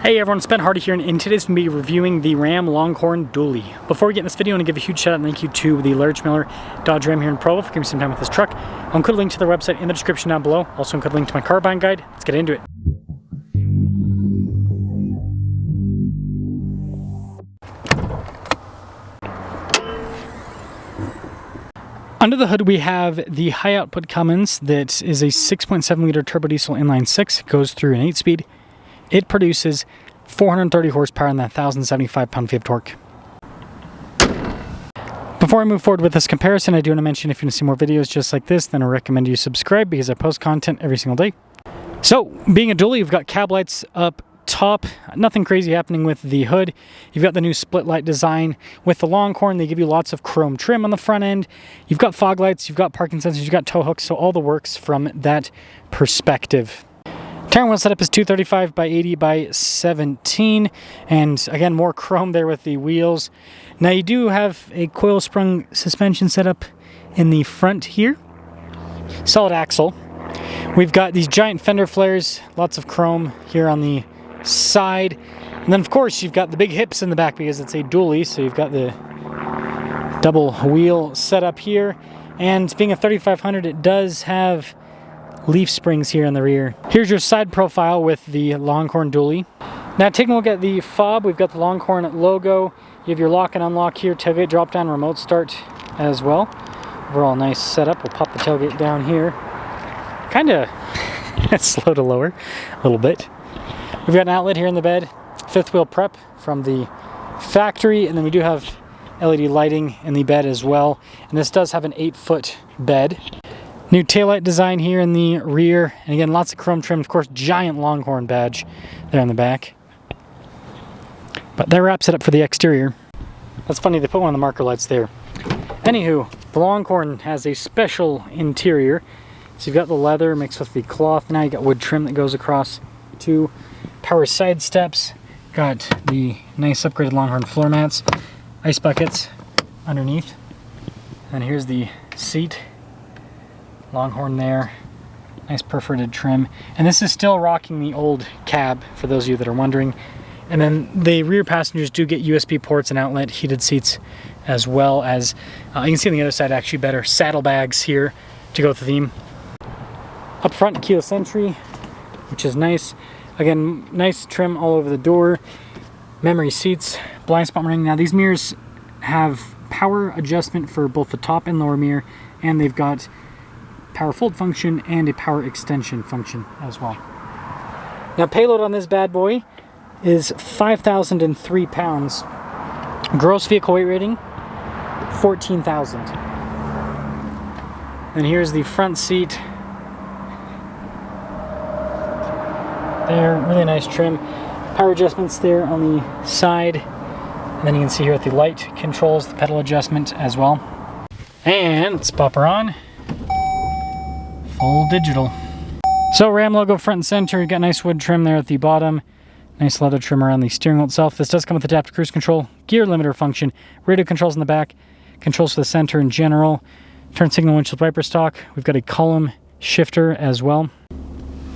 Hey everyone, it's Ben Hardy here, and in today's going to be reviewing the Ram Longhorn Dually. Before we get in this video, I want to give a huge shout out and thank you to the Large Miller Dodge Ram here in Provo for giving me some time with this truck. I'll include a link to their website in the description down below. Also include a link to my car buying guide. Let's get into it. Under the hood we have the high output Cummins that is a 6.7 liter turbo diesel inline 6, goes through an 8-speed. It produces 430 horsepower and that 1,075 pound-feet of torque. Before I move forward with this comparison, I do want to mention if you want to see more videos just like this, then I recommend you subscribe because I post content every single day. So, being a dually, you've got cab lights up top, nothing crazy happening with the hood. You've got the new split light design. With the Longhorn, they give you lots of chrome trim on the front end. You've got fog lights, you've got parking sensors, you've got tow hooks, so all the works from that perspective. Tire wheel setup is 235 by 80 by 17, and again, more chrome there with the wheels. Now you do have a coil sprung suspension setup in the front here. Solid axle. We've got these giant fender flares, lots of chrome here on the side. And then of course you've got the big hips in the back because it's a dually, so you've got the double wheel setup here. And being a 3500, it does have leaf springs here in the rear. Here's your side profile with the Longhorn Dually. Now taking a look at the fob, we've got the Longhorn logo. You have your lock and unlock here, tailgate drop down, remote start as well. Overall nice setup. We'll pop the tailgate down here. Kinda slow to lower a little bit. We've got an outlet here in the bed, fifth wheel prep from the factory, and then we do have LED lighting in the bed as well. And this does have an 8-foot bed. New taillight design here in the rear, and again, lots of chrome trim, of course, giant Longhorn badge there in the back. But that wraps it up for the exterior. That's funny, they put one of the marker lights there. Anywho, the Longhorn has a special interior. So you've got the leather mixed with the cloth. Now you got wood trim that goes across two power side steps. Got the nice upgraded Longhorn floor mats, ice buckets underneath. And here's the seat. Longhorn there, nice perforated trim, and this is still rocking the old cab for those of you that are wondering. And then the rear passengers do get USB ports and outlet heated seats, as well as you can see on the other side actually better saddlebags here to go with the theme. Up front, keyless entry, which is nice. Again, nice trim all over the door, memory seats, blind spot ring. Now these mirrors have power adjustment for both the top and lower mirror, and they've got power fold function and a power extension function as well. Now payload on this bad boy is 5,003 pounds. Gross vehicle weight rating, 14,000. And here's the front seat. There, really nice trim. Power adjustments there on the side. And then you can see here with the light controls, the pedal adjustment as well. And let's pop her on. Full digital. So Ram logo front and center. You got nice wood trim there at the bottom. Nice leather trim around the steering wheel itself. This does come with adaptive cruise control, gear limiter function, radio controls in the back, controls for the center in general, turn signal windshield wiper stock. We've got a column shifter as well.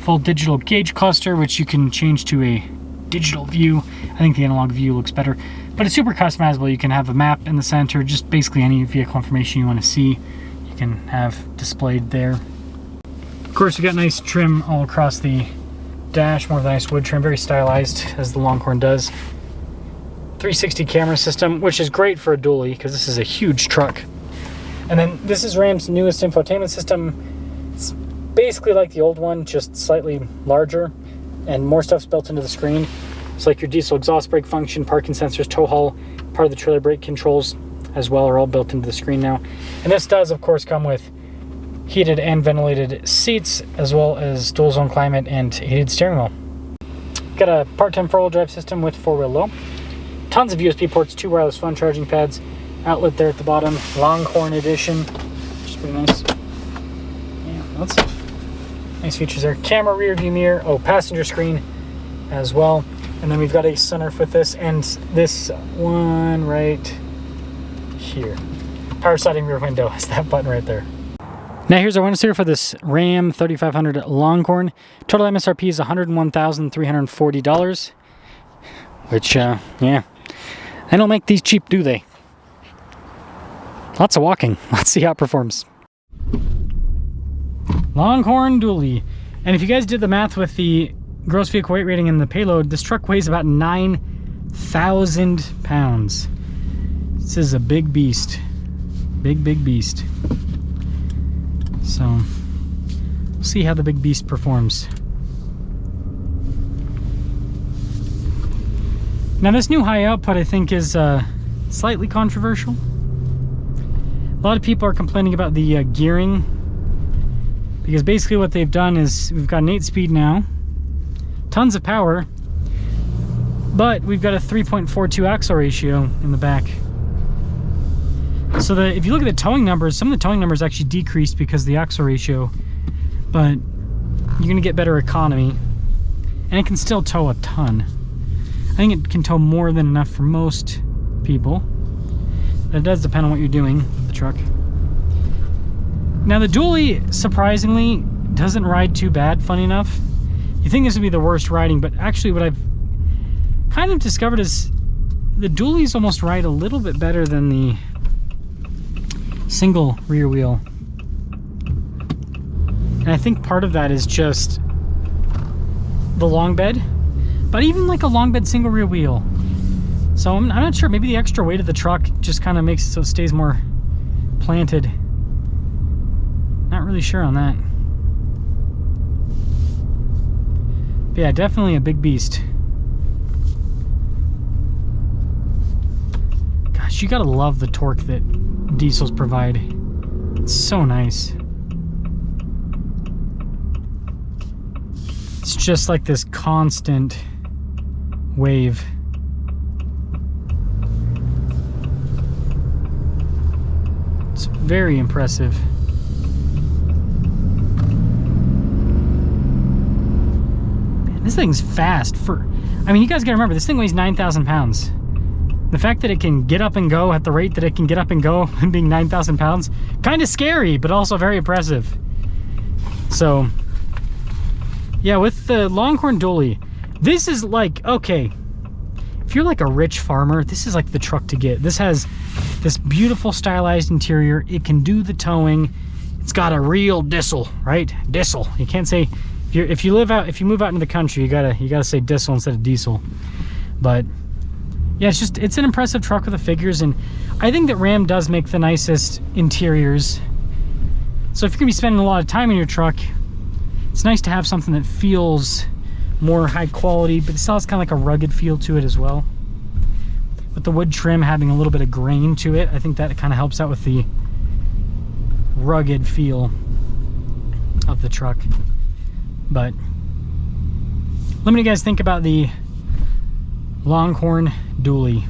Full digital gauge cluster, which you can change to a digital view. I think the analog view looks better, but it's super customizable. You can have a map in the center, just basically any vehicle information you want to see, you can have displayed there. Of course, we got nice trim all across the dash, more nice wood trim, very stylized as the Longhorn does. 360 camera system, which is great for a dually because this is a huge truck. And then this is Ram's newest infotainment system. It's basically like the old one, just slightly larger, and more stuff's built into the screen. It's like your diesel exhaust brake function, parking sensors, tow haul, part of the trailer brake controls as well are all built into the screen now. And this does, of course, come with heated and ventilated seats, as well as dual zone climate and heated steering wheel. Got a part-time 4-wheel drive system with 4-wheel low. Tons of USB ports, 2 wireless phone charging pads, outlet there at the bottom, Longhorn edition, which is pretty nice. Yeah, lots of nice features there. Camera, rear view mirror, passenger screen as well. And then we've got a sunroof with this, and this one right here. Power sliding rear window has that button right there. Now here's our window sticker for this Ram 3500 Longhorn. Total MSRP is $101,340. which, yeah, they don't make these cheap, do they? Lots of walking. Let's see how it performs. Longhorn Dually. And if you guys did the math with the gross vehicle weight rating and the payload, this truck weighs about 9,000 pounds. This is a big beast. Big beast. So, we'll see how the big beast performs. Now this new high output I think is slightly controversial. A lot of people are complaining about the gearing, because basically what they've done is we've got an 8-speed now, tons of power, but we've got a 3.42 axle ratio in the back. So if you look at the towing numbers, some of the towing numbers actually decreased because of the axle ratio, but you're gonna get better economy, and it can still tow a ton. I think it can tow more than enough for most people. But it does depend on what you're doing with the truck. Now the Dually, surprisingly, doesn't ride too bad, funny enough. You think this would be the worst riding, but actually what I've kind of discovered is the Duallys almost ride a little bit better than the single rear wheel. And I think part of that is just the long bed. But even like a long bed single rear wheel. So I'm not sure, maybe the extra weight of the truck just kind of makes it so it stays more planted. Not really sure on that. But yeah, definitely a big beast. Gosh, you gotta love the torque that diesels provide. It's so nice. It's just like this constant wave. It's very impressive. Man, this thing's fast. I mean, you guys gotta remember, this thing weighs 9,000 pounds. The fact that it can get up and go at the rate that it can get up and go, being 9,000 pounds, kind of scary, but also very impressive. So, yeah, with the Longhorn Dually, this is like, okay, if you're like a rich farmer, this is like the truck to get. This has this beautiful stylized interior. It can do the towing. It's got a real diesel, right? Diesel. You can't say, if you move out into the country, you gotta say diesel instead of diesel. But yeah, it's an impressive truck with the figures, and I think that Ram does make the nicest interiors. So if you're gonna be spending a lot of time in your truck, it's nice to have something that feels more high quality, but it still has kind of like a rugged feel to it as well. With the wood trim having a little bit of grain to it, I think that kind of helps out with the rugged feel of the truck. But let me know what you guys think about the Longhorn Dually.